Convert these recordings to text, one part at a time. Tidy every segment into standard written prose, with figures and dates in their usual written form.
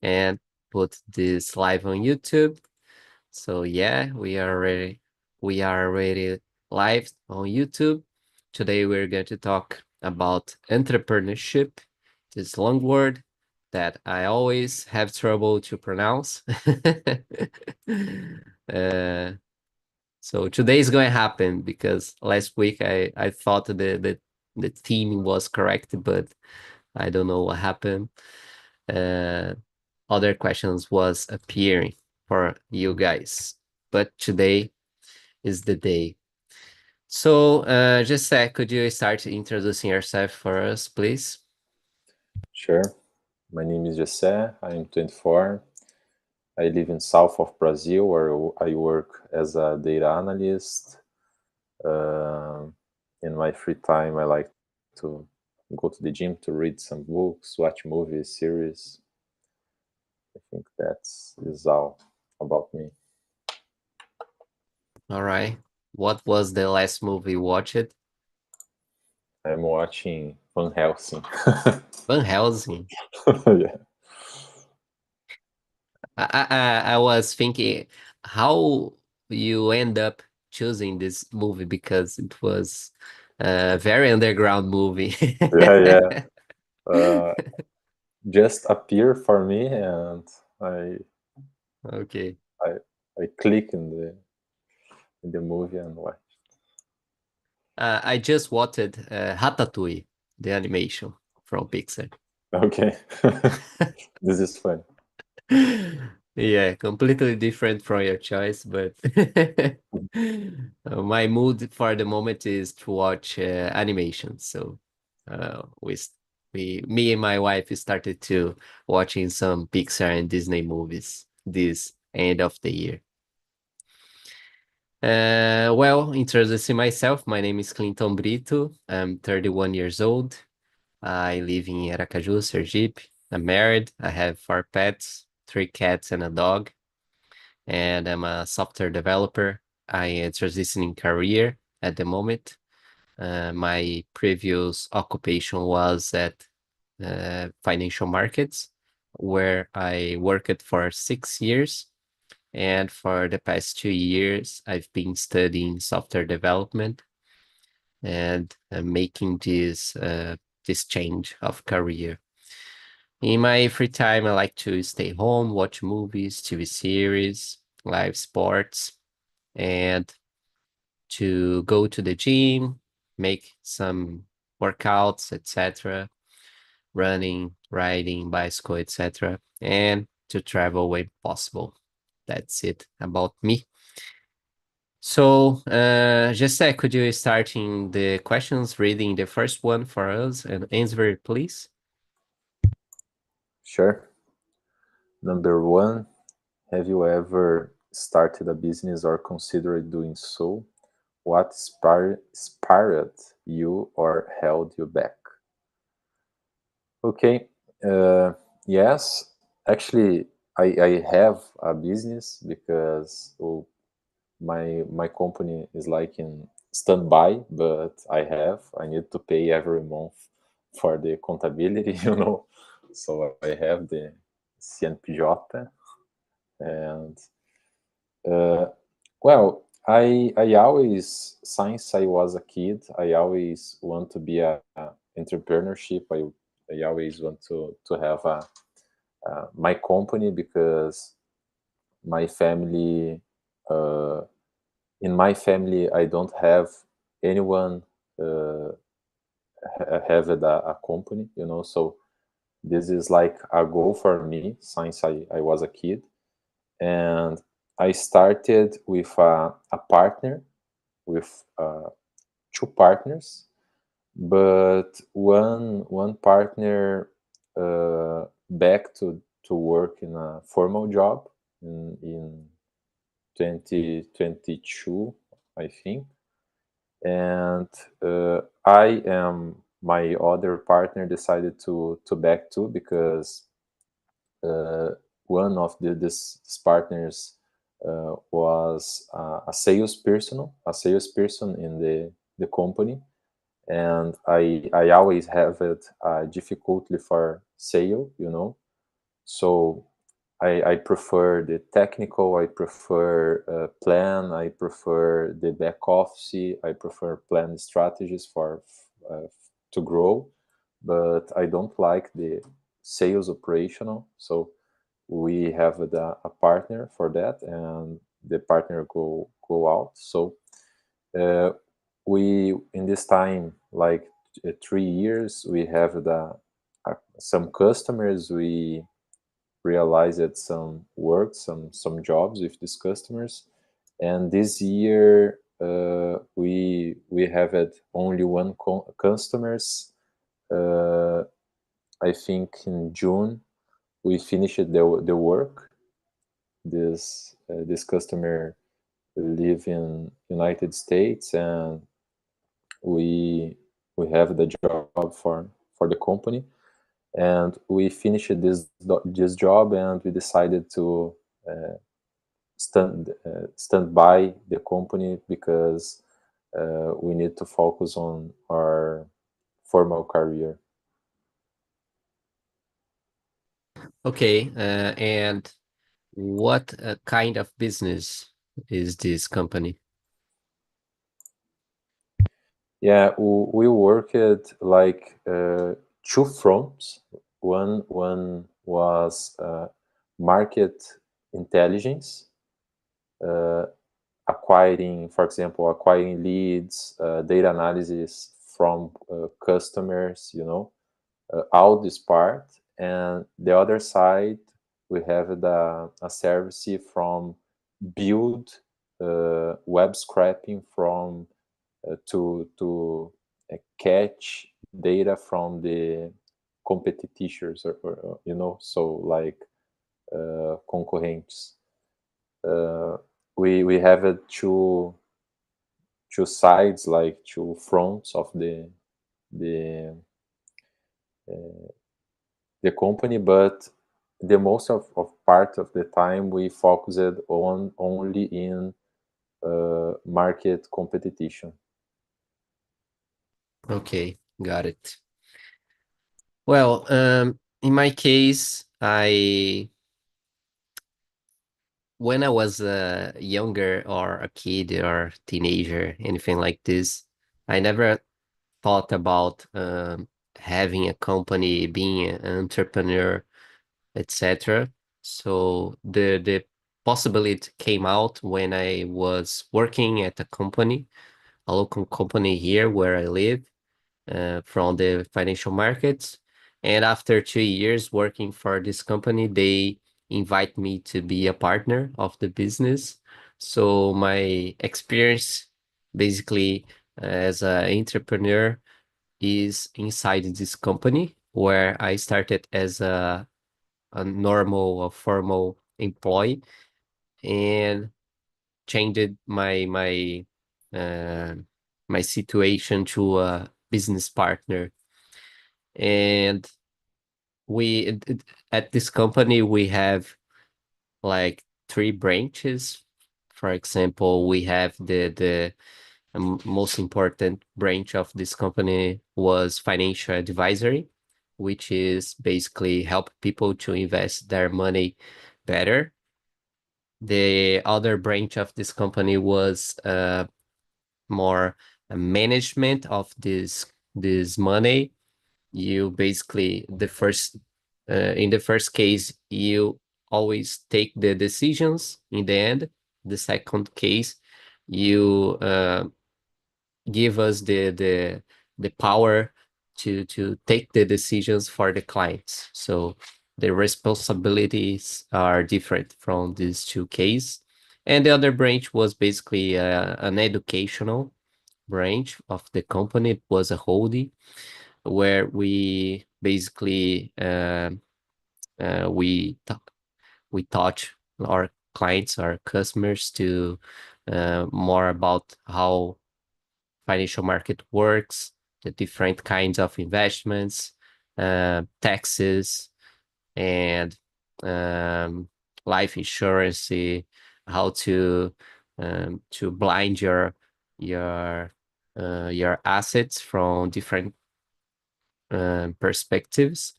and put this live on YouTube. So yeah, we are already live on YouTube. Today we're going to talk about entrepreneurship, this long word that I always have trouble to pronounce. uh, so today is going to happen because last week I thought the theme was correct, but I don't know what happened. Uh, Other questions was appearing for you guys, but today is the day. So, just could you start introducing yourself for us, please? Sure. My name is Jesse. I'm 24. I live in south of Brazil, where I work as a data analyst. In my free time, I like to go to the gym to read some books, watch movies, series. I think that's is all about me. All right. What was the last movie you watched? I'm watching Van Helsing. Van Helsing. Yeah. I was thinking how you end up choosing this movie because it was a very underground movie. Yeah, yeah. Uh, just appear for me, and I Okay. I I click in the movie and watch. I just watched Ratatouille, the animation from Pixar. Okay. This is fun. Yeah, completely different from your choice, but my mood for the moment is to watch animation. So me and my wife started to watching some Pixar and Disney movies this end of the year. Well, introducing myself, my name is Clinton Brito. I'm 31 years old. I live in Aracaju, Sergipe. I'm married. I have 4 pets, 3 cats, and a dog. And I'm a software developer. I am transitioning career at the moment. My previous occupation was at financial markets, where I worked for 6 years. And for the past 2 years, I've been studying software development and making this change of career. In my free time, I like to stay home, watch movies, TV series, live sports, and to go to the gym, make some workouts, etc., running, riding, bicycle, etc., and to travel when possible. That's it about me. So, Jesse, could you starting the questions, reading the first one for us and answer it, please? Sure. Number one, have you ever started a business or considered doing so? What inspired you or held you back? Okay. Yes, actually, I have a business because my company is like in standby, but I need to pay every month for the contability, So I have the CNPJ, and uh, well, I always, since I was a kid, I always want to be a entrepreneurship. I always want to have my company because my family uh, in my family I don't have anyone uh, have a company, so this is like a goal for me since I was a kid. And I started with a partner, with two partners, but one partner back to work in a formal job in 2022, I think. And I am my other partner decided to back to because uh, one of this partners was a salesperson in the company, and I always have it difficulty for sale, So I prefer the technical, I prefer plan, I prefer the back office, I prefer plan strategies for to grow, but I don't like the sales operational. So we have a partner for that, and the partner go out. So uh, we in this time, like 3 years, we have some customers. We realized some work, some jobs with these customers, and this year we have had only one customers. uh, I think in June we finished the work. This customer live in United States, and we we have the job for the company, and we finished this job, and we decided to stand by the company because we need to focus on our formal career. Okay, and what kind of business is this company? Yeah, we worked like two fronts. One was market intelligence, uh, acquiring, for example, acquiring leads, data analysis from customers, all this part. And the other side, we have a service from build web scraping from to catch data from the competitors, so like concorrentes. Uh, we have two sides, like two fronts of the the company, but the most of part of the time we focused on only in market competition. Okay, got it. Well, in my case, I when I was younger or a kid or teenager, anything like this, I never thought about having a company, being an entrepreneur, etc. So the possibility came out when I was working at a company, a local company here where I live, from the financial markets. And after 2 years working for this company, they invite me to be a partner of the business. So my experience basically as an entrepreneur is inside this company where I started as a normal or formal employee and changed uh, my situation to a business partner. And at this company we have like three branches. For example, we have the most important branch of this company was financial advisory, which is basically help people to invest their money better. The other branch of this company was more management of this money. You basically the first in the first case you always take the decisions. In the end, the second case, you give us the power to take the decisions for the clients. So the responsibilities are different from these two cases. And the other branch was basically an educational branch of the company. It was a holding where we basically we we taught our clients, our customers, to more about how financial market works, the different kinds of investments, taxes, and um, life insurance, how to blind your your assets from different perspectives.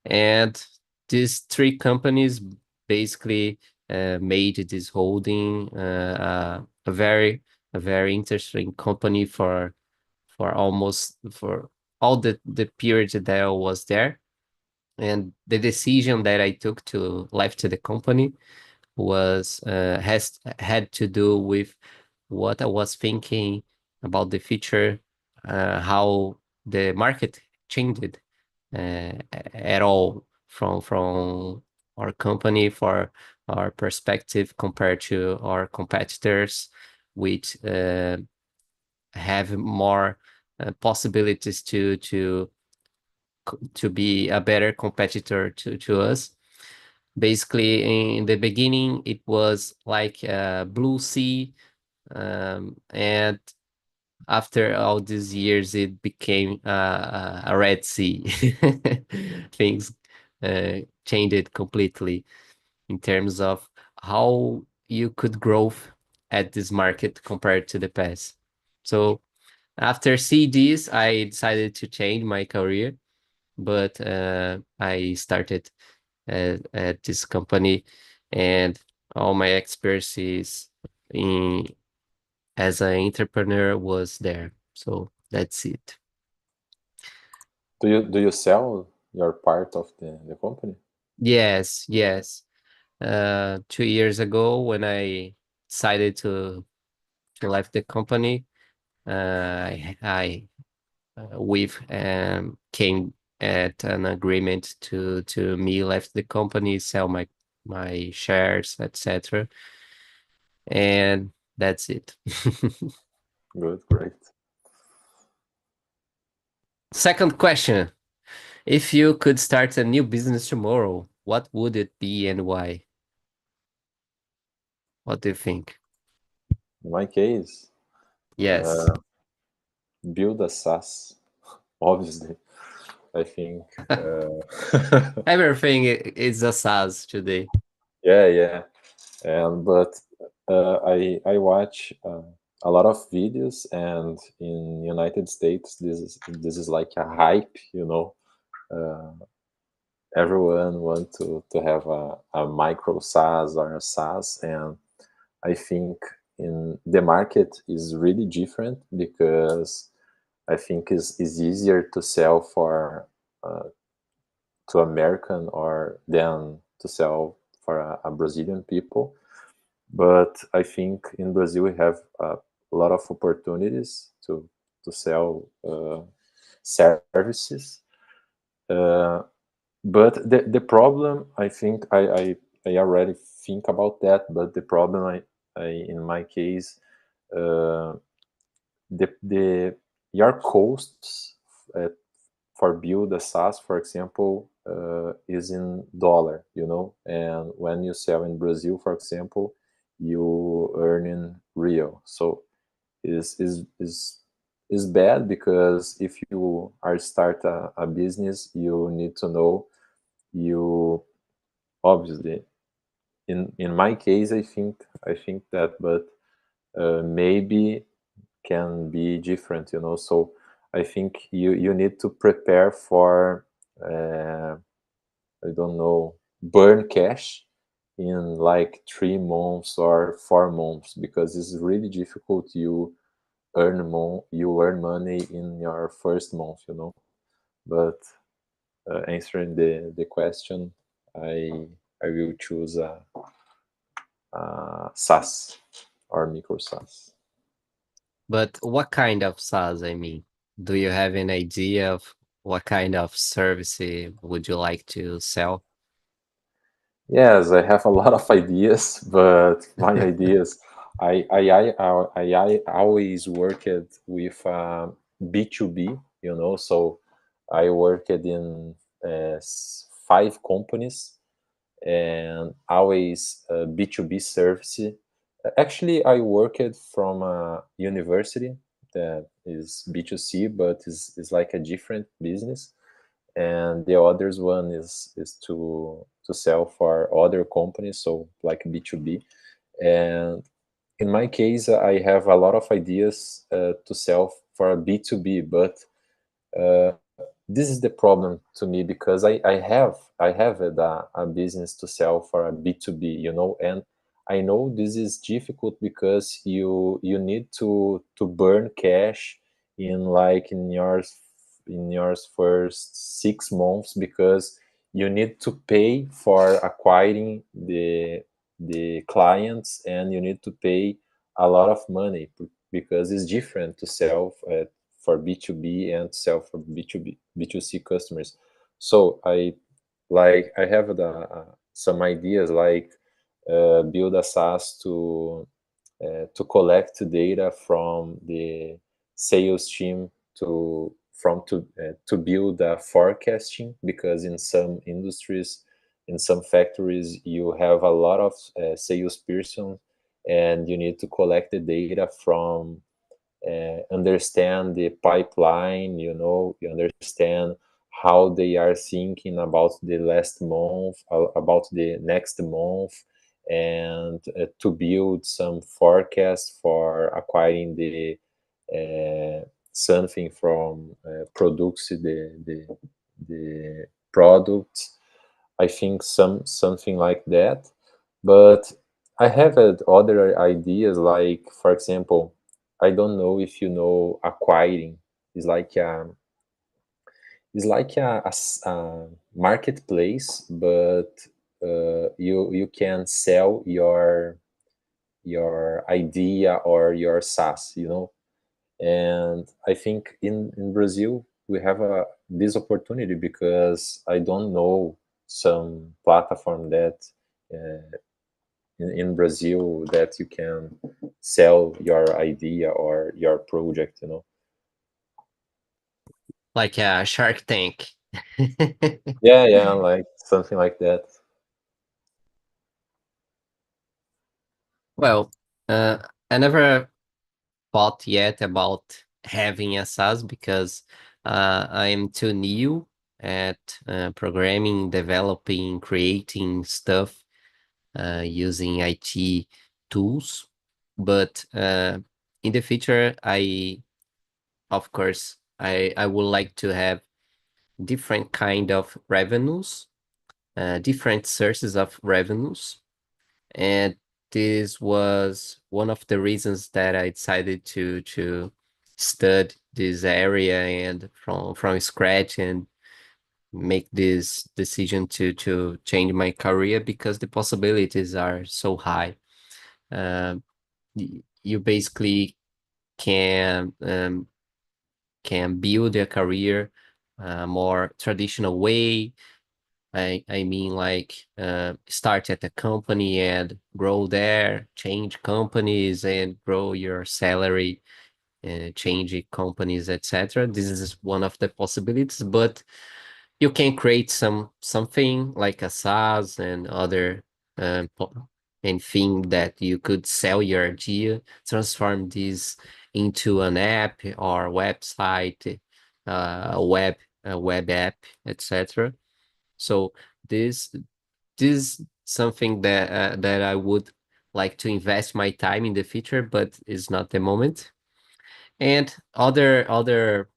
And these three companies basically made this holding a very interesting company for almost for all the period that I was there. And the decision that I took to left the company was has had to do with what I was thinking about the future, how the market changed at all from our company for our perspective compared to our competitors, which have more possibilities to be a better competitor to us. Basically, in the beginning, it was like blue sea, and after all these years, it became a red sea. Things changed completely in terms of how you could grow at this market compared to the past. So after CDs, I decided to change my career, but I started at this company, and all my experiences in as an entrepreneur was there. So that's it. Do you sell your part of the company? Yes, yes. 2 years ago, when I decided to leave the company, I with came at an agreement to me left the company, sell my shares, etc. And that's it. Good, great. Second question. If you could start a new business tomorrow, what would it be and why? What do you think? In my case, Yes. build a SaaS. Obviously, I think. Uh, Everything is a SaaS today. yeah, yeah. And but I watch a lot of videos, and in United States, this is like a hype. Everyone want to have a micro SaaS or a SaaS, and I think in the market is really different because I think is easier to sell for to American or than to sell for a Brazilian people. But I think in Brazil we have a lot of opportunities to sell services. Uh, but the problem, I think I already think about that. But the problem, I in my case, uh, the your costs for build a SaaS, for example, is in dollar, and when you sell in Brazil, for example, you earn in real. So is bad because if you are start a business, you need to know you obviously in my case, I think that, but maybe can be different, so I think you need to prepare for I don't know, burn cash in like 3 months or 4 months, because it's really difficult. You earn money in your first month, but answering the question, I will choose a SaaS or micro SaaS. But what kind of SaaS, I mean? Do you have an idea of what kind of service would you like to sell? Yes, I have a lot of ideas, but my ideas, I always worked with B2B, so I worked in 5 companies and always B2B service. Actually, I worked from a university that is B2C, but is like a different business, and the others one is to sell for other companies, so like B2B. And in my case, I have a lot of ideas to sell for a B2B, but this is the problem to me, because I have a business to sell for a B2B, and I know this is difficult because you need to burn cash in like in your first 6 months, because you need to pay for acquiring the clients, and you need to pay a lot of money, because it's different to sell for B2B and sell for B2C customers. So I have some ideas, like build a SaaS to collect data from the sales team to build a forecasting, because in some industries, in some factories, you have a lot of salesperson, and you need to collect the data from understand the pipeline, you understand how they are thinking about the last month, about the next month, and to build some forecast for acquiring the something from products the product. I think something like that. But I have had other ideas, like, for example, I don't know if you know acquiring. It's like a marketplace, but you can sell your idea or your SaaS, And I think in Brazil we have this opportunity, because I don't know some platform that in Brazil that you can sell your idea or your project, Like a Shark Tank. Yeah, yeah, like something like that. Well, I never thought yet about having a SaaS because I am too new at programming, developing, creating stuff using IT tools. But in the future, of course, I would like to have different kind of revenues, different sources of revenues, and this was one of the reasons that I decided to study this area and from scratch and make this decision to change my career because the possibilities are so high. Um, you basically can can build a career more traditional way. I mean, like, start at a company and grow there, change companies and grow your salary, change companies, etc. This is one of the possibilities, but you can create something like a SaaS and other and thing that you could sell your idea, transform this into an app or website, a web app, etc. So this this something that I would like to invest my time in the future, but is not the moment. And other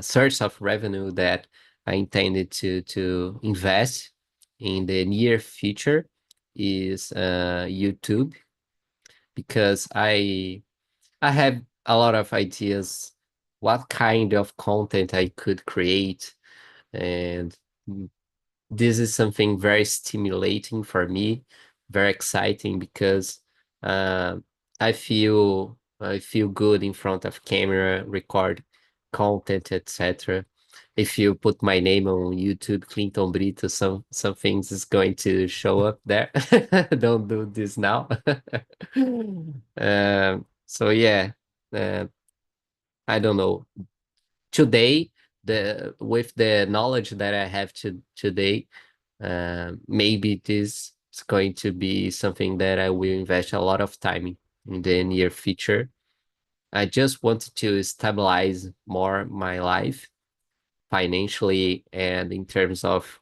source of revenue that I intended to invest in the near future is YouTube, because I have a lot of ideas what kind of content I could create, and this is something very stimulating for me, very exciting because uh, I feel good in front of camera, record content, etc. If you put my name on YouTube, Clinton Brito, some things is going to show up there. Don't do this now. So yeah, uh, I don't know. Today, the with the knowledge that I have today, maybe this is going to be something that I will invest a lot of time in the near future. I just wanted to stabilize more my life financially and in terms of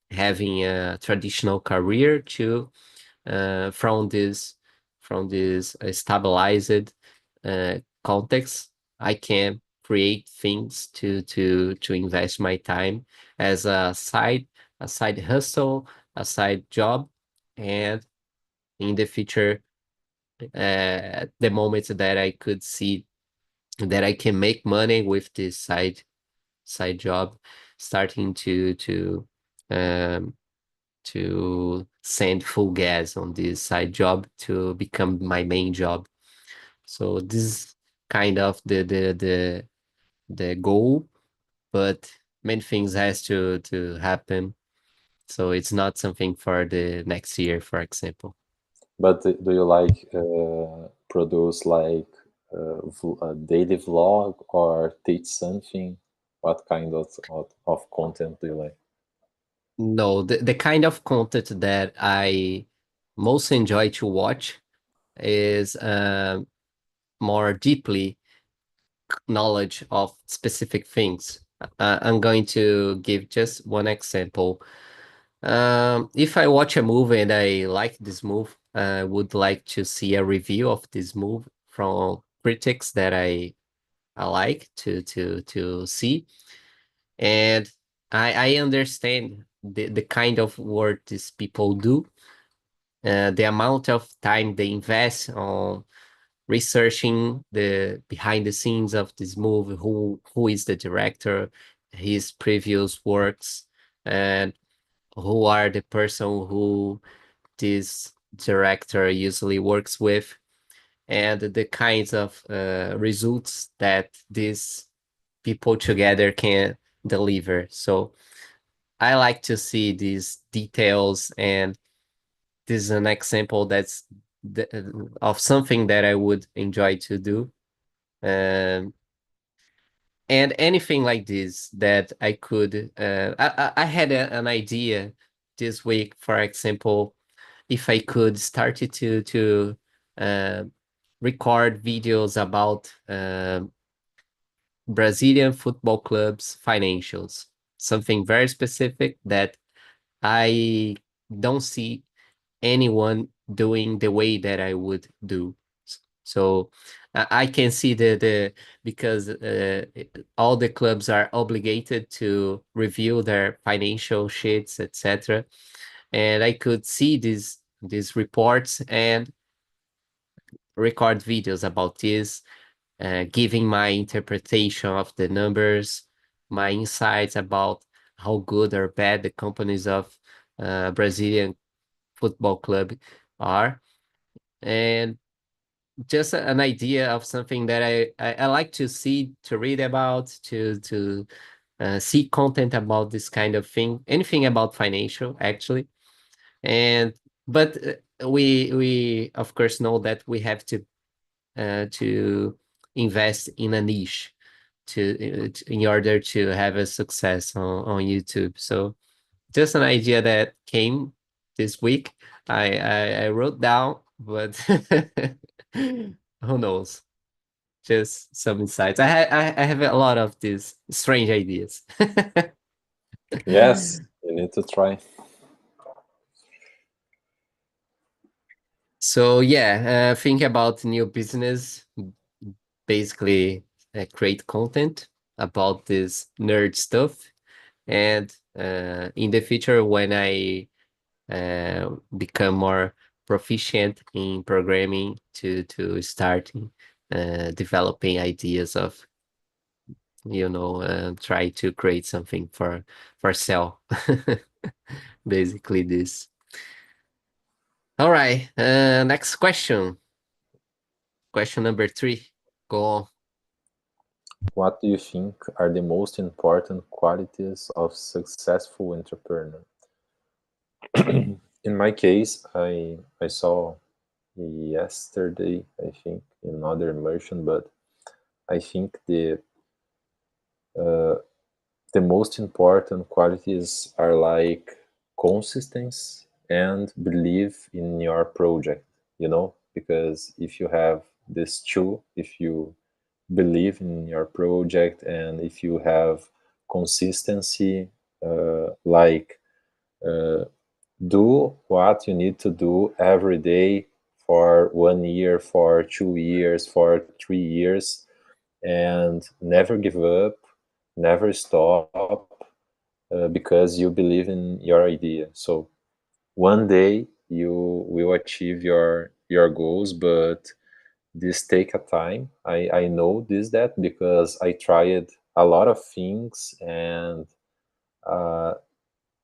having a traditional career to from this stabilized context. I can create things to invest my time as a side hustle, a side job, and in the future, the moment that I could see that I can make money with this side job, starting um, to send full gas on this side job to become my main job. So this is kind of the goal, but many things has to happen. So it's not something for the next year, for example. But do you like produce like a daily vlog or teach something? What kind of content do you like? No, the kind of content that I most enjoy to watch is more deeply knowledge of specific things. I'm going to give just one example. If I watch a movie and I like this movie, I would like to see a review of this movie from critics that I like to see. And I understand the kind of work these people do, the amount of time they invest on researching the behind the scenes of this movie, who is the director, his previous works, and who are the person who this director usually works with, and the kinds of results that these people together can deliver. So I like to see these details, and this is an example of something that I would enjoy to do. Um, and anything like this that I could, I had an idea this week, for example, if I could start it to uh, record videos about Brazilian football clubs financials, something very specific that I don't see anyone doing the way that I would do. So I can see because all the clubs are obligated to review their financial sheets, etc. And I could see these reports and record videos about this, giving my interpretation of the numbers, my insights about how good or bad the companies of Brazilian football club are, and just an idea of something that I like to see, to read about, to see content about this kind of thing, anything about financial actually. And but we of course know that we have to invest in a niche in order to have a success on YouTube. So just an idea that came this week. I wrote down, but who knows? Just some insights. I have a lot of these strange ideas. Yes, you need to try. So yeah, think about new business. Basically, create content about this nerd stuff, and in the future, when I become more proficient in programming, to start developing ideas of try to create something for sale. Basically this. All right, next question number 3. Go on. What do you think are the most important qualities of successful entrepreneur? In my case, I saw yesterday, I think, another immersion, but I think uh, the most important qualities are like consistency and believe in your project, because if you have this two, if you believe in your project and if you have consistency, like uh, do what you need to do every day for 1 year, for 2 years, for 3 years, and never give up, never stop, because you believe in your idea. So one day you will achieve your goals, but this take a time. I know this that because I tried a lot of things, and uh,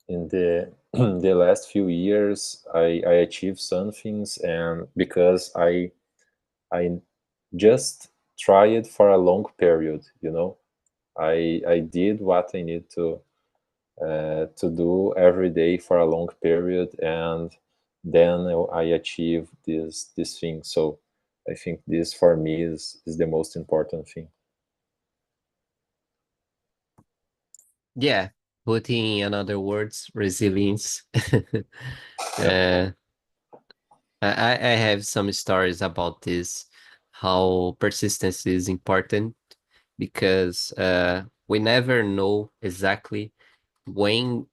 in the the last few years I achieved some things, and because I just tried for a long period, you know. I did what I need to do every day for a long period, and then I achieve this thing. So I think this for me is the most important thing. Yeah, putting in other words, resilience. Yeah, uh, I have some stories about this, how persistence is important because we never know exactly when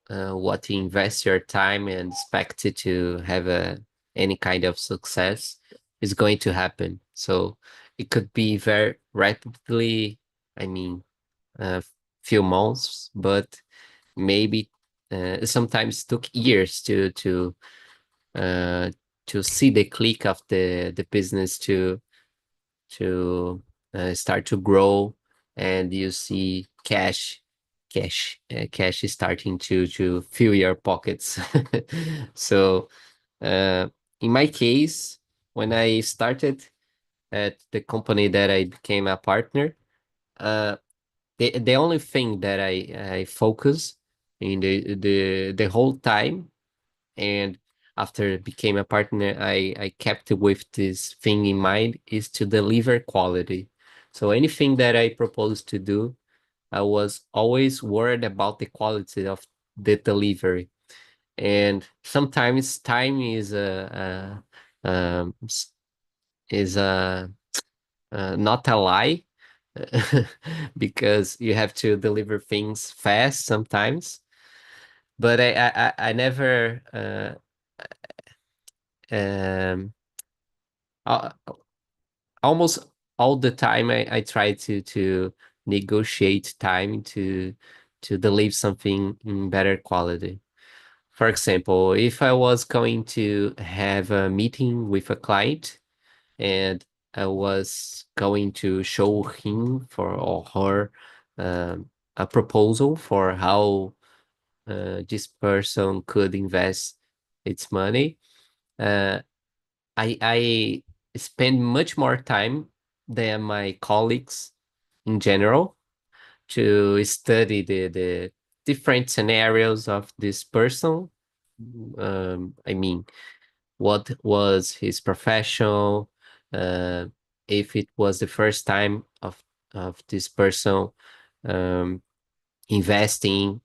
what you invest your time and expect it to have any kind of success is going to happen. So it could be very rapidly, I mean, a few months, but maybe sometimes took years uh, to see the click of the business to start to grow, and you see cash is starting to fill your pockets. So uh, in my case, when I started at the company that I became a partner, uh, the only thing that I focus in the whole time, and after became a partner, I kept with this thing in mind, is to deliver quality. So anything that I proposed to do, I was always worried about the quality of the delivery. And sometimes time is a not a lie, because you have to deliver things fast sometimes. But I never um, uh, almost all the time I try to negotiate time to deliver something in better quality. For example, if I was going to have a meeting with a client and I was going to show him for or her a proposal for how this person could invest its money, uh, I spend much more time than my colleagues in general to study the different scenarios of this person. I mean, what was his profession, uh, if it was the first time of this person um, investing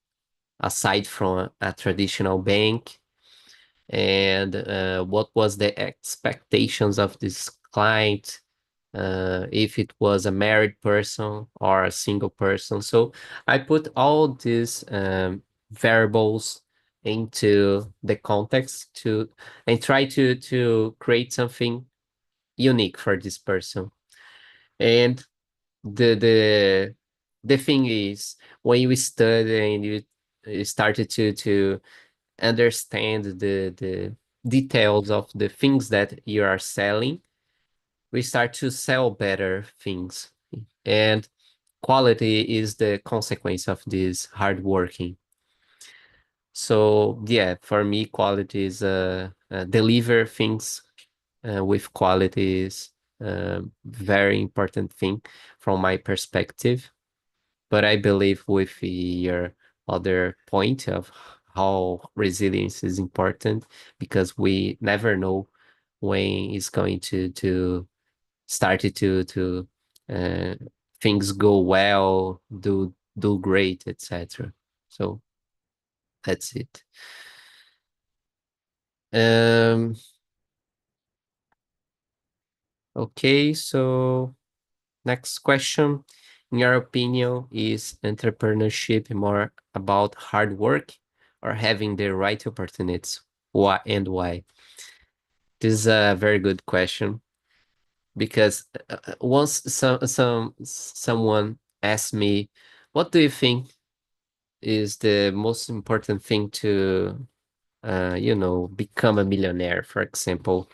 aside from a traditional bank, and what was the expectations of this client, if it was a married person or a single person. So I put all these variables into the context to and try to create something unique for this person. And the the the thing is, when you study and you started to understand the details of the things that you are selling, we start to sell better things. And quality is the consequence of this hard working. So yeah, for me, quality is deliver things with quality is a very important thing from my perspective. But I believe with your other point of how resilience is important, because we never know when it's going to start to uh, things go well, do great, etc. So that's it. Um, okay, so next question. In your opinion, is entrepreneurship more about hard work or having the right opportunities? Why and why? This is a very good question because once someone asked me, "What do you think is the most important thing to, become a millionaire?" For example,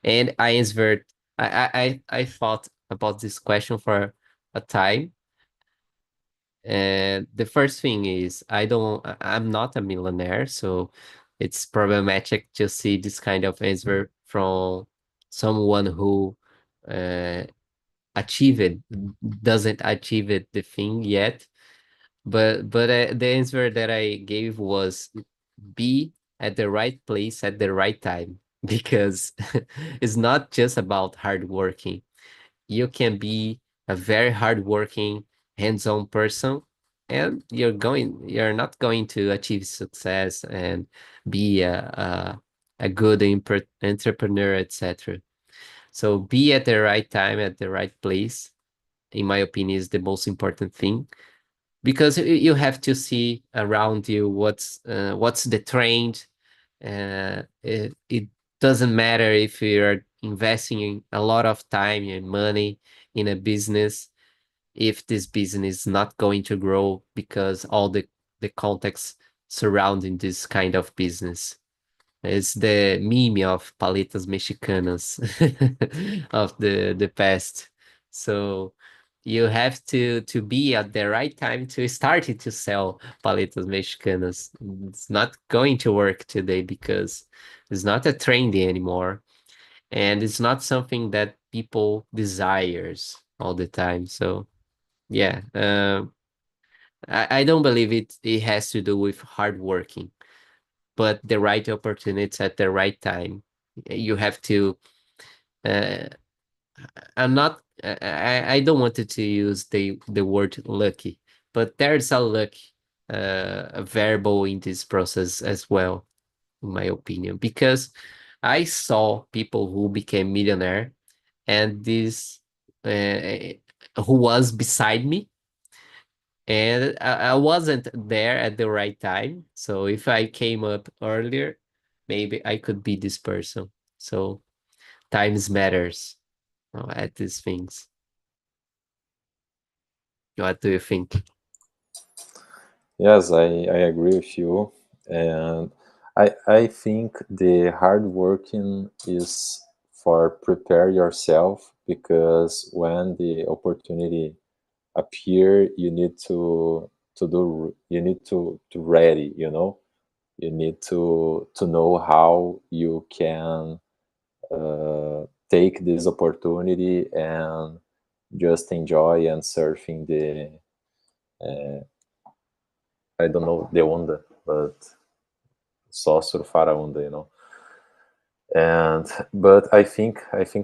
and I answered, I thought about this question for a time. And the first thing is, I'm not a millionaire, so it's problematic to see this kind of answer from someone who uh, achieve it doesn't achieve it the thing yet. But the answer that I gave was be at the right place at the right time, because it's not just about hard working. You can be a very hardworking, hands-on person, and you're not going to achieve success and be a good entrepreneur, etc. So be at the right time at the right place, in my opinion, is the most important thing, because you have to see around you what's the trend. It doesn't matter if you're investing a lot of time and money in a business if this business is not going to grow, because all the context surrounding this kind of business. It's the meme of paletas mexicanas of the past. So you have to be at the right time to start it to sell paletas mexicanas. It's not going to work today because it's not a trendy anymore, and it's not something that people desires all the time. So yeah, I don't believe it has to do with hard working, but the right opportunities at the right time. You have to. Uh, I'm not. I don't want to use the word lucky, but there's a luck a variable in this process as well, in my opinion, because I saw people who became millionaire, and this uh, who was beside me, and I wasn't there at the right time. So if I came up earlier, maybe I could be this person. So times matters, at these things. What do you think? Yes, I agree with you. And I think the hard working is for prepare yourself, because when the opportunity appear, you need you need to ready, you know. You need to know how you can take this opportunity and just enjoy and surfing the I don't know the onda, but só surfar a onda, you know. And but I think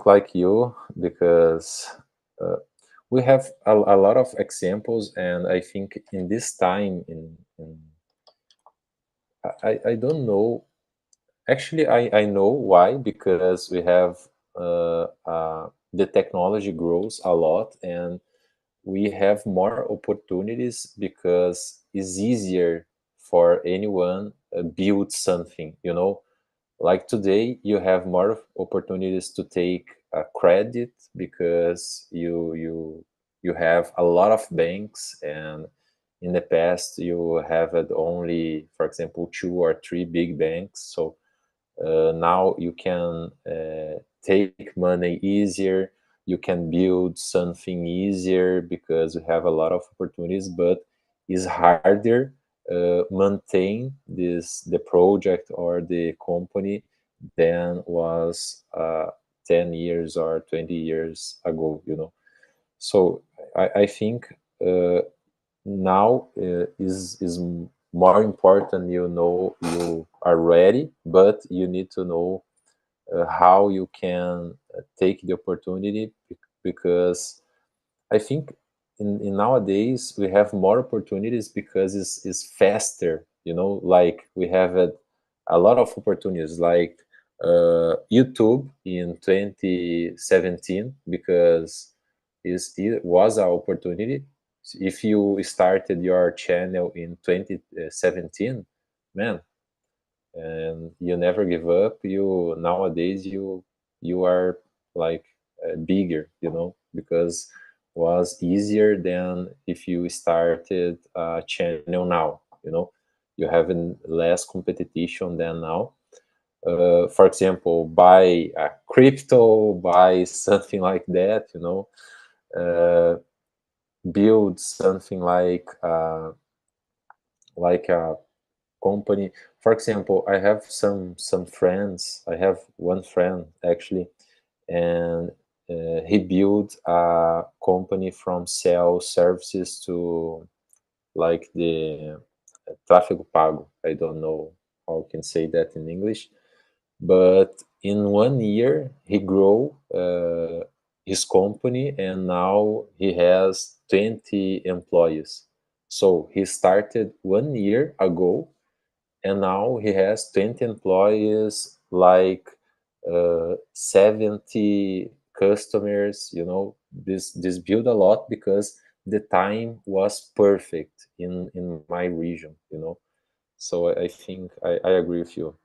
like you, because uh, we have a lot of examples, and I think in this time in I don't know. Actually, I know why, because we have the technology grows a lot, and we have more opportunities because it's easier for anyone build something, you know. Like today you have more opportunities to take a credit, because you have a lot of banks, and in the past you have had only, for example, two or three big banks. So now you can take money easier, you can build something easier, because you have a lot of opportunities, but it's harder maintain the project or the company than was 10 years or 20 years ago, you know. So I think now is more important, you know, you are ready, but you need to know how you can take the opportunity, because I think in nowadays we have more opportunities because it's faster, you know. Like we have a lot of opportunities, like YouTube in 2017, because it was an opportunity. If you started your channel in 2017, man, and you never give up, you nowadays you are like bigger, because was easier than if you started a channel now. You have less competition than now. For example, buy a crypto, buy something like that, uh, build something like a company. For example, I have some friends. I have one friend actually, and he built a company from sell services to like the tráfego pago. I don't know how I can say that in English, but in 1 year he grew his company, and now he has 20 employees. So he started 1 year ago, and now he has 20 employees, like 70 customers. This built a lot because the time was perfect in my region. So I think I agree with you.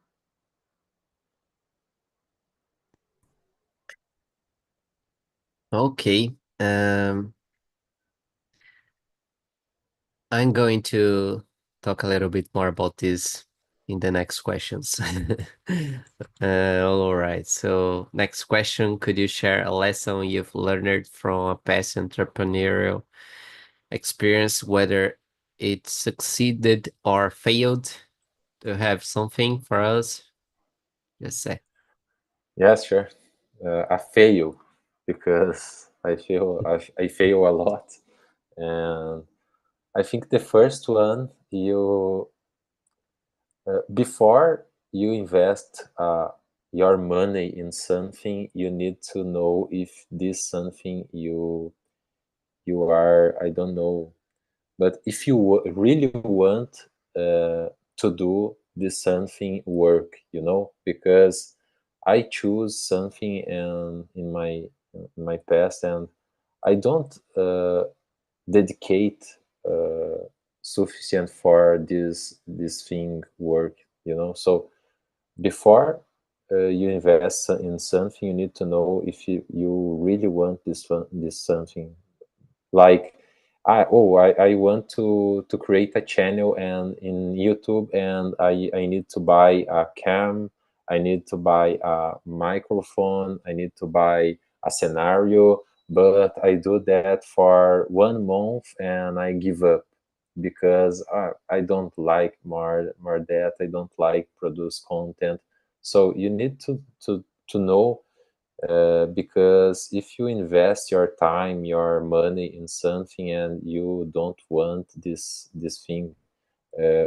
Okay. I'm going to talk a little bit more about this in the next questions. All right. So, next question: could you share a lesson you've learned from a past entrepreneurial experience, whether it succeeded or failed? Do you have something for us? Just say. Yes, sure. I fail because I fail a lot, and I think the first one, before you invest your money in something, you need to know if this something you are, I don't know, but if you really want to do this something work, because I choose something and in my past, and I don't dedicate uh, sufficient for this thing work. So before you invest in something, you need to know if you really want this something. Like, I want to create a channel and in YouTube, and I need to buy a cam, I need to buy a microphone, I need to buy a scenario, but I do that for 1 month and I give up because I don't like more that. I don't like produce content. So you need to know, because if you invest your time, your money in something, and you don't want this thing uh,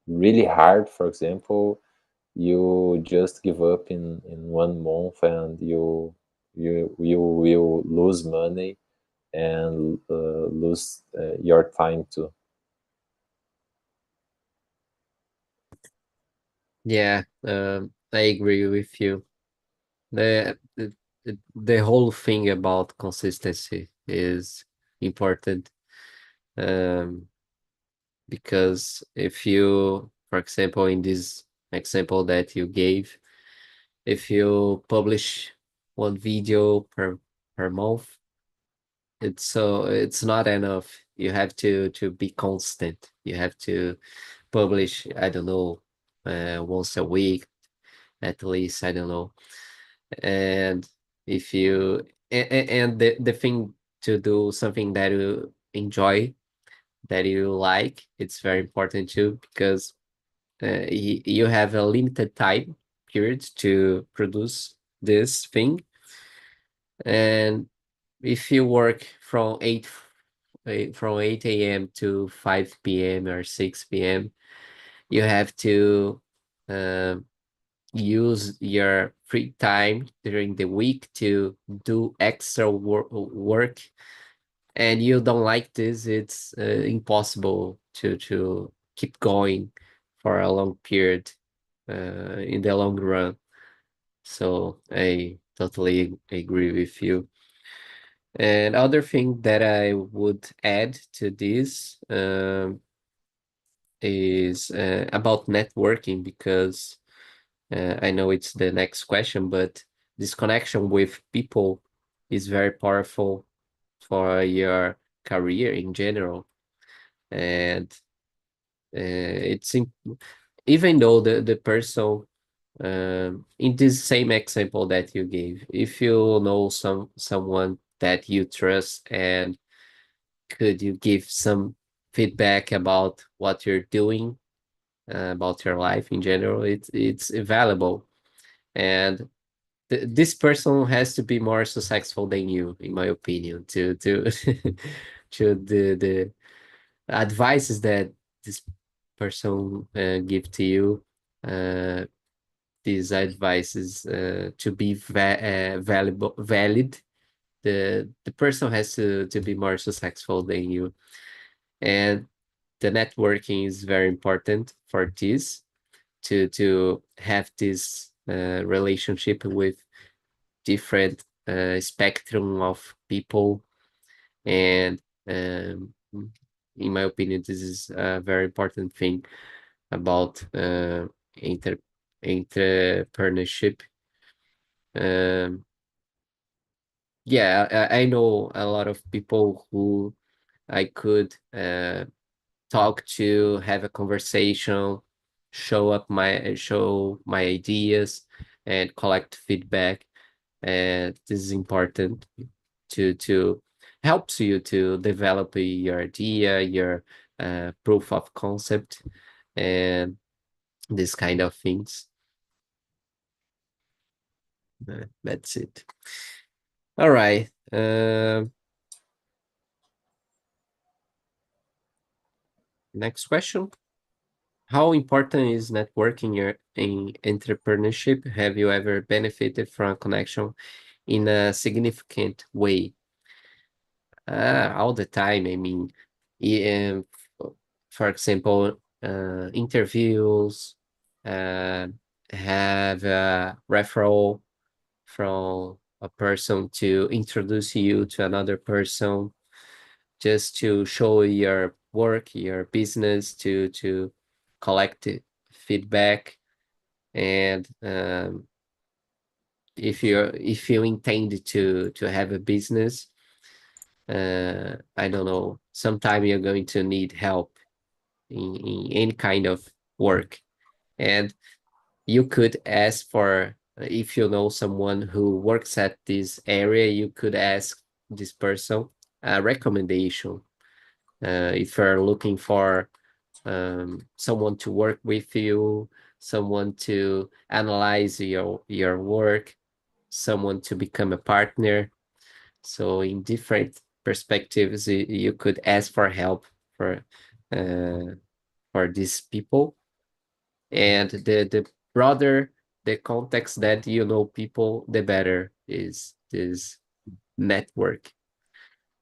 really hard, for example, you just give up in 1 month, and you will lose money and lose your time too. Yeah, I agree with you. The whole thing about consistency is important, um, because if you, for example, in this example that you gave, if you publish one video per month, it's not enough. You have to be constant. You have to publish, I don't know, once a week at least, I don't know. And if you and the thing, to do something that you enjoy, that you like, it's very important too, because you have a limited time period to produce this thing. And if you work from 8 a.m. to 5 p.m. or 6 p.m., you have to um, use your free time during the week to do extra work, and you don't like this, it's impossible to keep going for a long period in the long run. So I totally agree with you. And other thing that I would add to this is about networking, because I know it's the next question, but this connection with people is very powerful for your career in general. And it's even though the person, in this same example that you gave, if you know someone that you trust, and could you give some feedback about what you're doing, about your life in general, it's valuable. And this person has to be more successful than you, in my opinion, to to the advices that this person give to you. Uh, these advices to be valuable, valid. The person has to be more successful than you, and the networking is very important for this, to have this relationship with different spectrum of people. And in my opinion, this is a very important thing about inter entrepreneurship. Um, yeah, I know a lot of people who I could talk to, have a conversation, show my ideas, and collect feedback. And this is important to helps you to develop your idea, your proof of concept, and this kind of things. That's it. All right. Next question. How important is networking in entrepreneurship? Have you ever benefited from a connection in a significant way? All the time. I mean, for example, interviews, uh, have a referral from a person to introduce you to another person, just to show your work, your business, to collect feedback. And if you intend to have a business, I don't know, sometime you're going to need help in any kind of work. And you could ask for, if you know someone who works at this area, you could ask this person a recommendation. If you're looking for someone to work with you, someone to analyze your work, someone to become a partner. So in different perspectives, you could ask for help for uh, for these people. And the broader the context that you know people, the better is this network.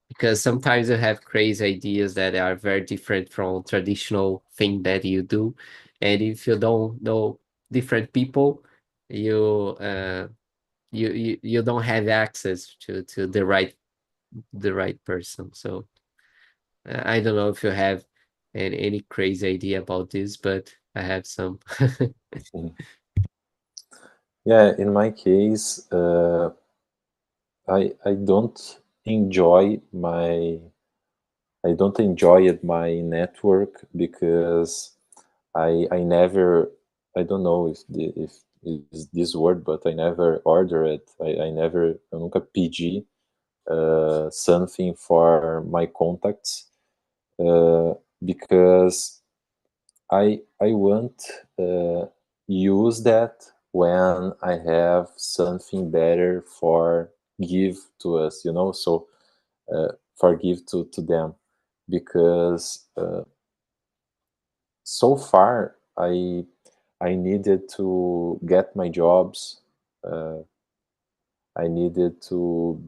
Because sometimes you have crazy ideas that are very different from traditional thing that you do, and if you don't know different people, you you don't have access to the right person. So I don't know if you have any crazy idea about this, but I have some. Mhm. Yeah, in my case, I don't enjoy it my network because I never, I don't know if is this word, but I never order it. I never, eu nunca pedi something for my contacts uh, because I want use that when I have something better for give to us, you know. So for give to them because so far I needed to get my jobs. Uh, I needed to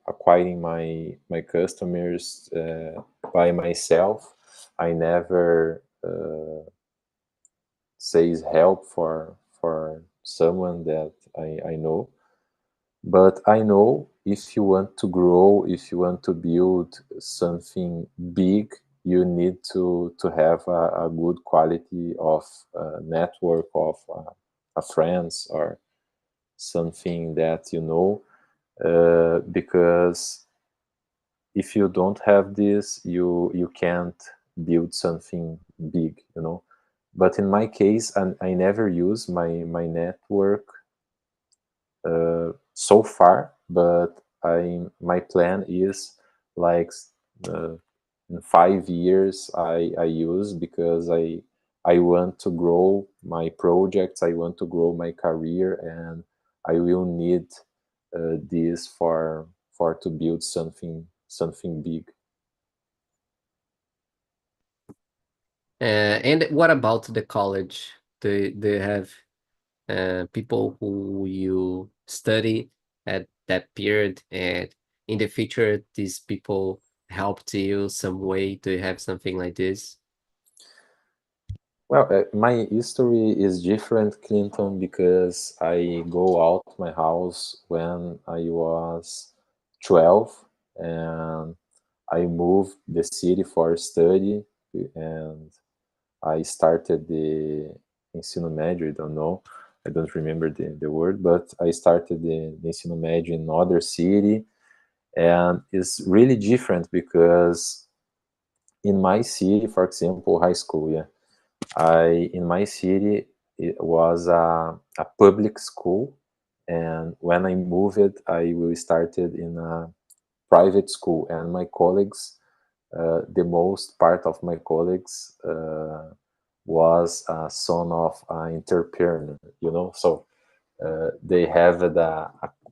acquiring my customers by myself. I never says help for someone that I know. But I know if you want to grow, if you want to build something big, you need to have a good quality of network of a friends or something that you know because if you don't have this, you can't build something big, you know. But in my case, I never use my network so far, but I my plan is like uh, in 5 years I use, because I want to grow my projects, I want to grow my career, and I will need this for to build something big. And what about the college? Do you have people who you study at that period, and in the future these people helped you some way? Do you have something like this? Well, my history is different, Clinton, because I go out my house when I was 12, and I moved the city for study, and I started the ensino médio. I don't know, I don't remember the word, but I started the ensino médio in another city, and it's really different because in my city, for example, high school, yeah, I in my city it was a public school, and when I moved, I will started in a private school, and my colleagues, the most part of my colleagues was a son of an entrepreneur, you know. So they have a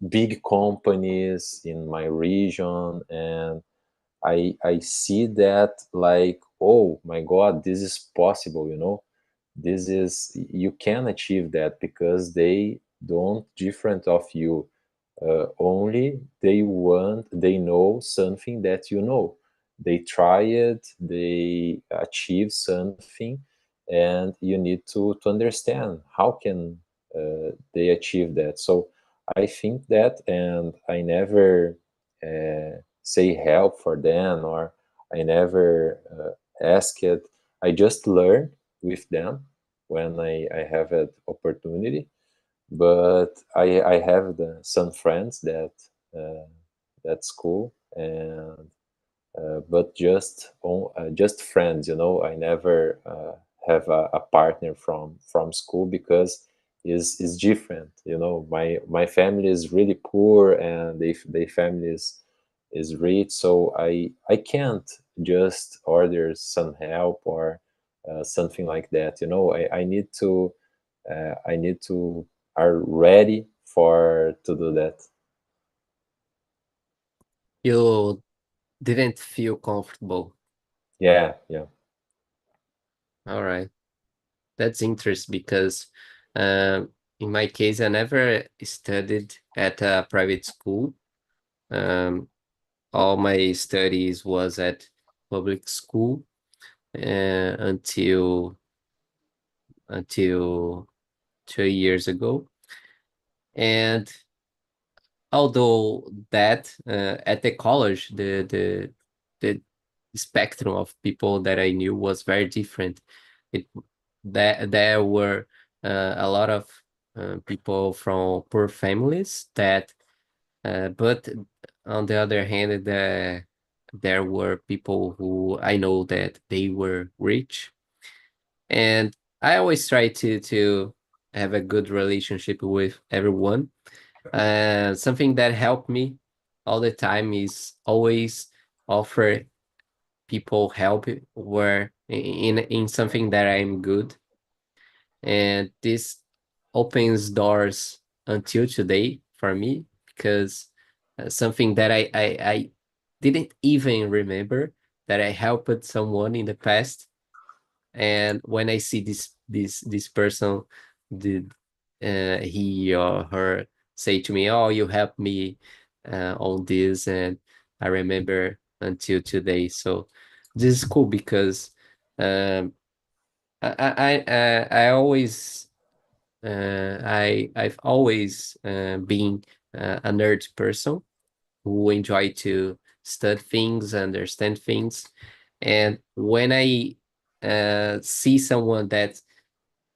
big companies in my region, and I see that like, oh my God, this is possible, you know. This is, you can achieve that because they don't different of you, only they know something that you know, they try it, they achieve something, and you need to understand how can they achieve that. So I think that, and I never say help for them, or I never ask it, I just learn with them when I have an opportunity. But I have some friends that uh, that's school, and but just friends, you know. I never have a partner from school, because is different, you know. My family is really poor, and they family is rich, so I can't just order some help or something like that, you know. I need to are ready for to do that. You didn't feel comfortable. Yeah, yeah. All right, that's interesting because in my case I never studied at a private school. um, all my studies was at public school until 2 years ago. And although that at the college, the spectrum of people that I knew was very different. It that there were a lot of people from poor families that, but on the other hand, there were people who I know that they were rich, and I always try to have a good relationship with everyone. Something that helped me all the time is always offer people help where in something that I'm good, and this opens doors until today for me, because something that I didn't even remember that I helped someone in the past, and when I see this person, did he or her say to me, "Oh, you helped me on this," and I remember until today. So this is cool because um, I always I've always been a nerd person who enjoy to study things, understand things, and when I see someone that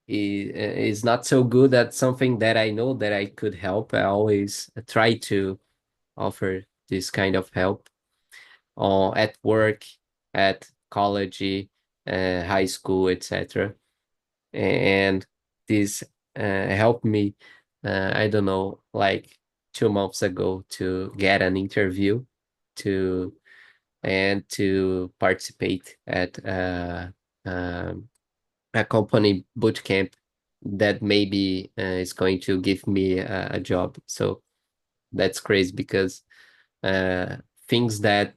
is not so good at something that I know that I could help, I always try to. offer this kind of help at work, at college, high school, etc. And this helped me, I don't know, like 2 months ago to get an interview to and to participate at um, a company boot camp that maybe is going to give me a job. So that's crazy because uh, things that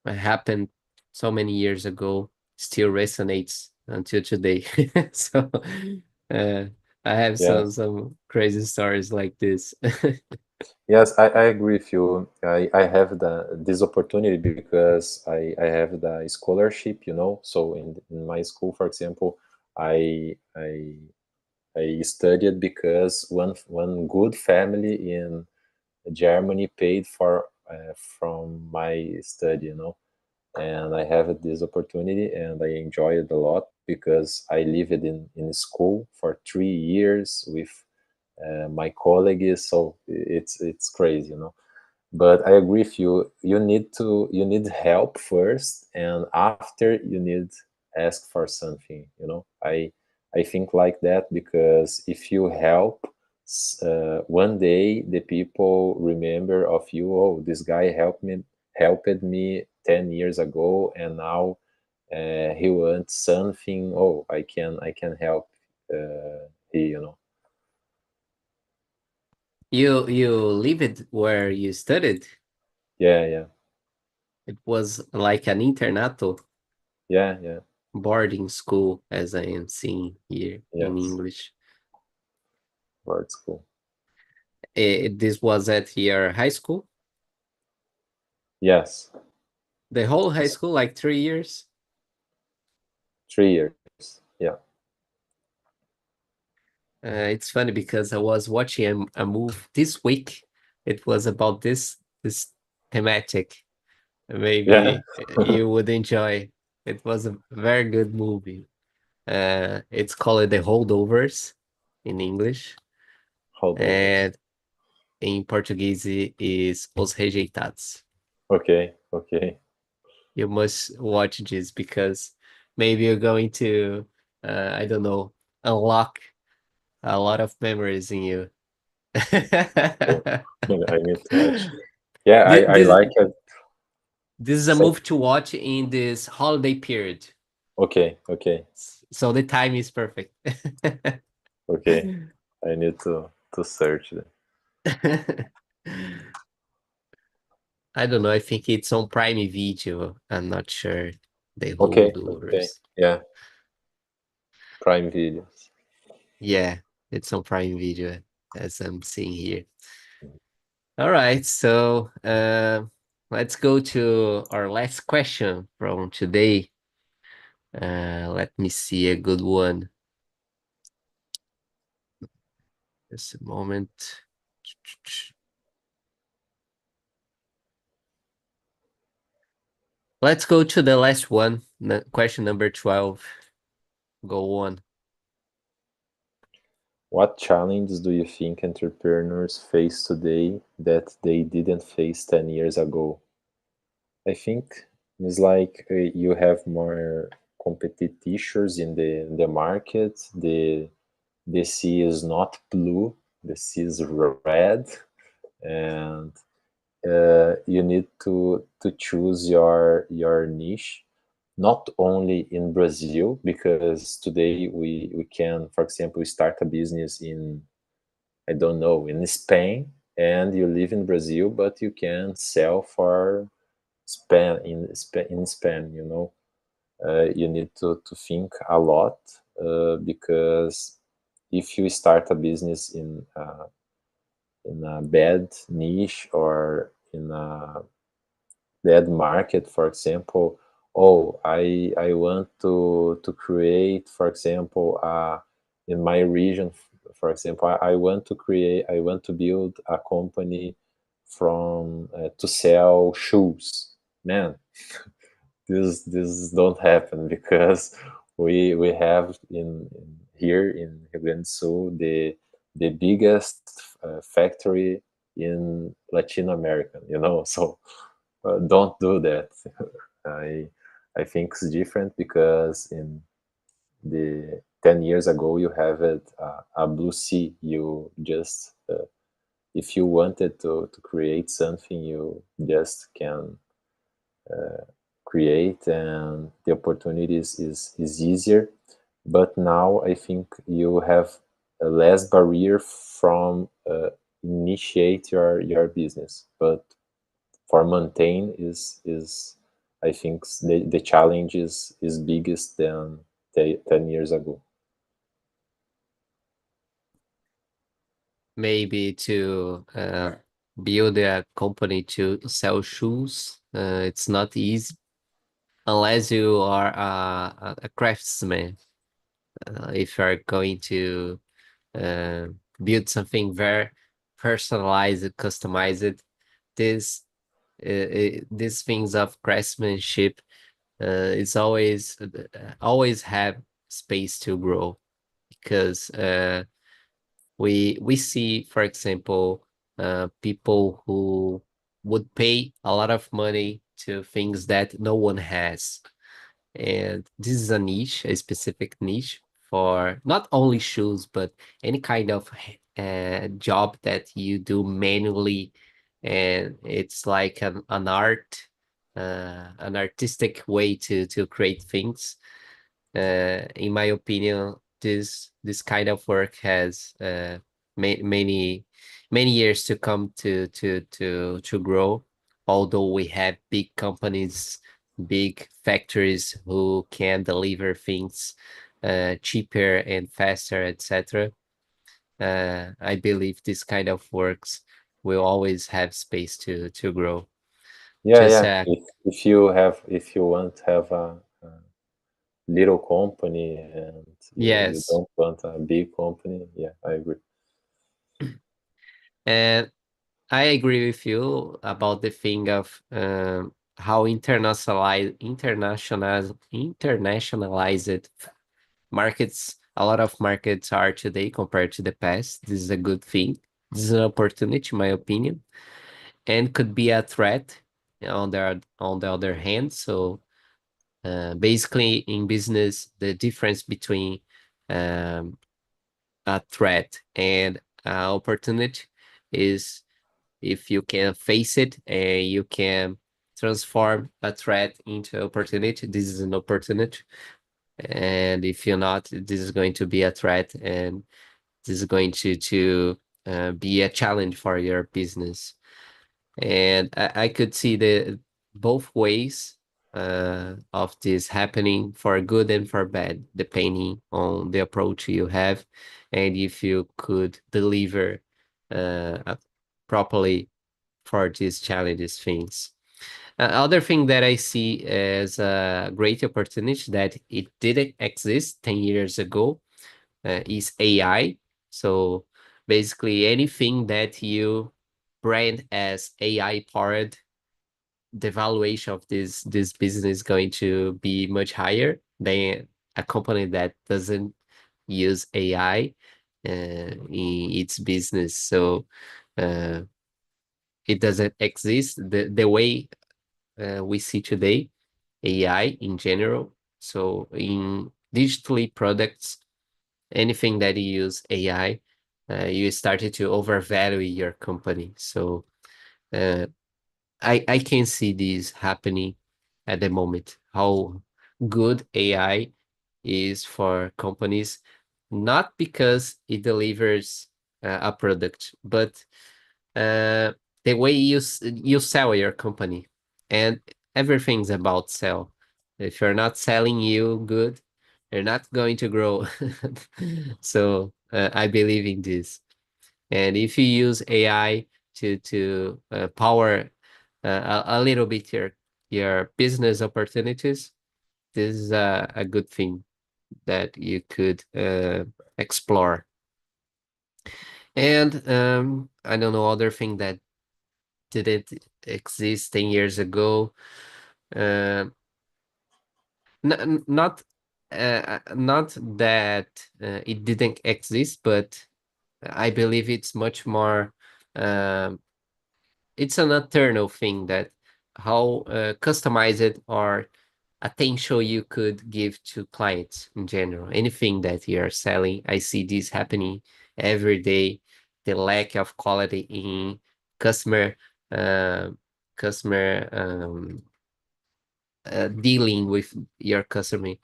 happened so many years ago still resonates until today. So uh, I have Yes. some crazy stories like this. Yes, I agree with you. I have this opportunity because I have the scholarship, you know. So in my school, for example, I I I studied because one good family in Germany paid for from my study, you know. And I have this opportunity, and I enjoy it a lot because I lived in school for 3 years with my colleagues. So it's crazy, you know. But I agree with you. You need help first, and after you need ask for something, you know. I think like that because if you help, one day the people remember of you. Oh, this guy helped me 10 years ago, and now he wants something. Oh, I can help, he, you know. You lived where you studied? Yeah, yeah, It was like an internato yeah, yeah. boarding school, as I am seeing here in Yes, English. word school. This was at your high school? Yes. The whole high It's school, like 3 years? 3 years. Yeah. It's funny because I was watching a movie this week. It was about this thematic. Yeah. Maybe you would enjoy. It was a very good movie. It's called The Holdovers in English, Holdovers. and in Portuguese is Os Rejeitados. Okay. Okay. You must watch this because maybe you're going to, I don't know, unlock a lot of memories in you. Oh, I need to watch. Yeah, I This like it. this is a So, movie to watch in this holiday period, okay. Okay. so the time is perfect. Okay. I need to search it. I don't know. I think it's on Prime Video. I'm not sure. The Okay. Okay. holdovers. Yeah. Prime Videos. Yeah, it's on Prime Video as I'm seeing here. All right, so let's go to our last question from today. Let me see a good one. Just a moment. Let's go to the last one. Question number 12. Go on. What challenges do you think entrepreneurs face today that they didn't face 10 years ago? I think it's like you have more competitors in the market. The sea is not blue, the sea is red, and you need to choose your niche. Not only in Brazil, because today we can, for example, start a business in, I don't know, in Spain, and you live in Brazil, but you can sell for in Spain, you know. You need to think a lot, because if you start a business in a bad niche or in a bad market, for example, oh, I want to create, for example, in my region, for example, I want to create, I want to build a company from to sell shoes. Man, this don't happen because we have in here in Rio Grande do Sul the biggest factory. in Latin America, you know. So don't do that. I I think it's different because in the 10 years ago you have it a blue sea. You just if you wanted to create something, you just can create, and the opportunities is easier. But now I think you have a less barrier from initiate your business, but for maintain is I think the challenge is biggest than 10 years ago. Maybe to build a company to sell shoes, it's not easy unless you are a craftsman. If you are going to uh, build something very personalized, customized, this these things of craftsmanship it's always have space to grow because we see, for example, people who would pay a lot of money to things that no one has, and this is a niche, a specific niche for not only shoes but any kind of job that you do manually, and it's like an art, an artistic way to create things. In my opinion, this kind of work has many many years to come to grow. Although we have big companies, big factories who can deliver things cheaper and faster, etc. I believe this kind of works will always have space to grow. Yeah, Just yeah. If you want to have a little company and you yes, don't want a big company, yeah, I agree. and I agree with you about the thing of how internationalized markets, a lot of markets are today compared to the past. This is a good thing. This is an opportunity, in my opinion, and could be a threat on the other hand. So basically, in business, the difference between um, a threat and opportunity is if you can face it and you can transform a threat into opportunity. This is an opportunity, and if you're not, this is going to be a threat, and this is going to be a challenge for your business. And I could see the both ways of this happening, for good and for bad, depending on the approach you have, and if you could deliver properly for these challenges things. Other thing that I see as a great opportunity that it didn't exist 10 years ago is AI. So basically anything that you brand as AI powered, the valuation of this business is going to be much higher than a company that doesn't use AI in its business. So uh, it doesn't exist the way we see today, AI in general. So in digitally products, anything that you use AI, you started to overvalue your company. So uh, I can see this happening at the moment. How good AI is for companies, not because it delivers a product, but uh, the way you sell your company, and everything's about sell. If you're not selling you good, you're not going to grow. So I believe in this. And if you use AI to power a little bit your business opportunities, this is a good thing that you could explore. And I don't know, other thing that didn't exist 10 years ago. Uh, not not that it didn't exist, but I believe it's much more um, it's an eternal thing that how customized or attention you could give to clients in general. Anything that you are selling, I see this happening every day. The lack of quality in customer uh, customer dealing with your customer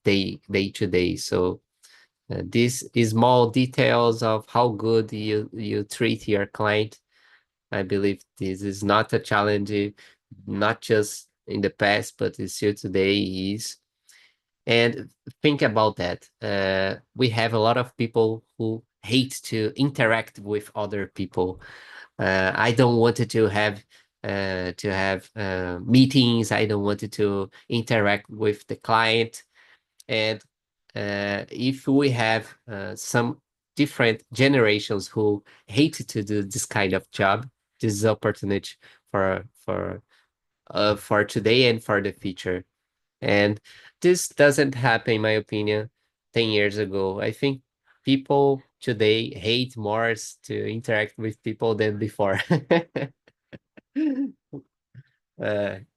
day to day. So these small details of how good you treat your client, I believe this is not a challenge, not just in the past, but it's still today is. And think about that. We have a lot of people who hate to interact with other people. I don't want to have meetings. I don't want to interact with the client. And if we have some different generations who hate to do this kind of job, this is opportunity for today and for the future. And this doesn't happen, in my opinion, 10 years ago. I think people today hate more to interact with people than before.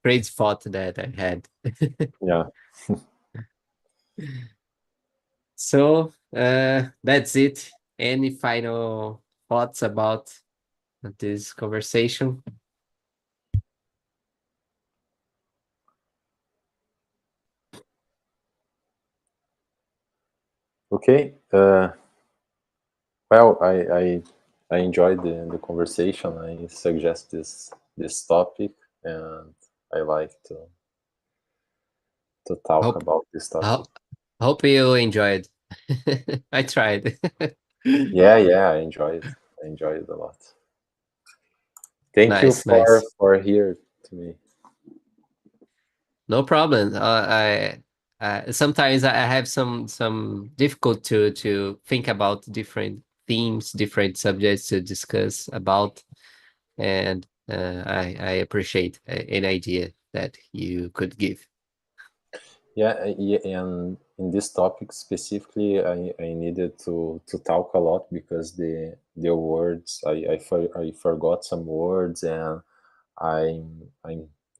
Great thought that I had. Yeah. So that's it. Any final thoughts about this conversation? Okay. Well, I enjoyed the conversation. I suggest this topic, and I like to talk Hope about this topic. ho- hope you enjoyed. I tried. Yeah, yeah, I enjoyed. I enjoyed it a lot. Thank you Nice, nice. for here to me. No problem. Sometimes I have some difficult to think about different themes, different subjects to discuss about, and I appreciate an idea that you could give. Yeah, yeah, and in this topic specifically, I needed to talk a lot because the words I forgot some words, and I'm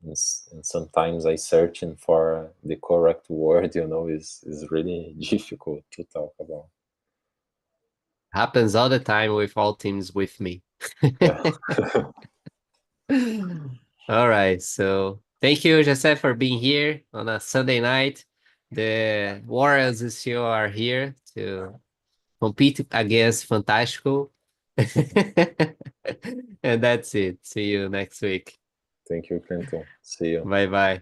and sometimes I searching for the correct word. Is really difficult to talk about. Happens all the time with all teams with me. Yeah. All right. So thank you, Joseph, for being here on a Sunday night. The Warriors still are here to compete against Fantástico. And that's it. See you next week. Thank you, Clinton. See you. Bye bye.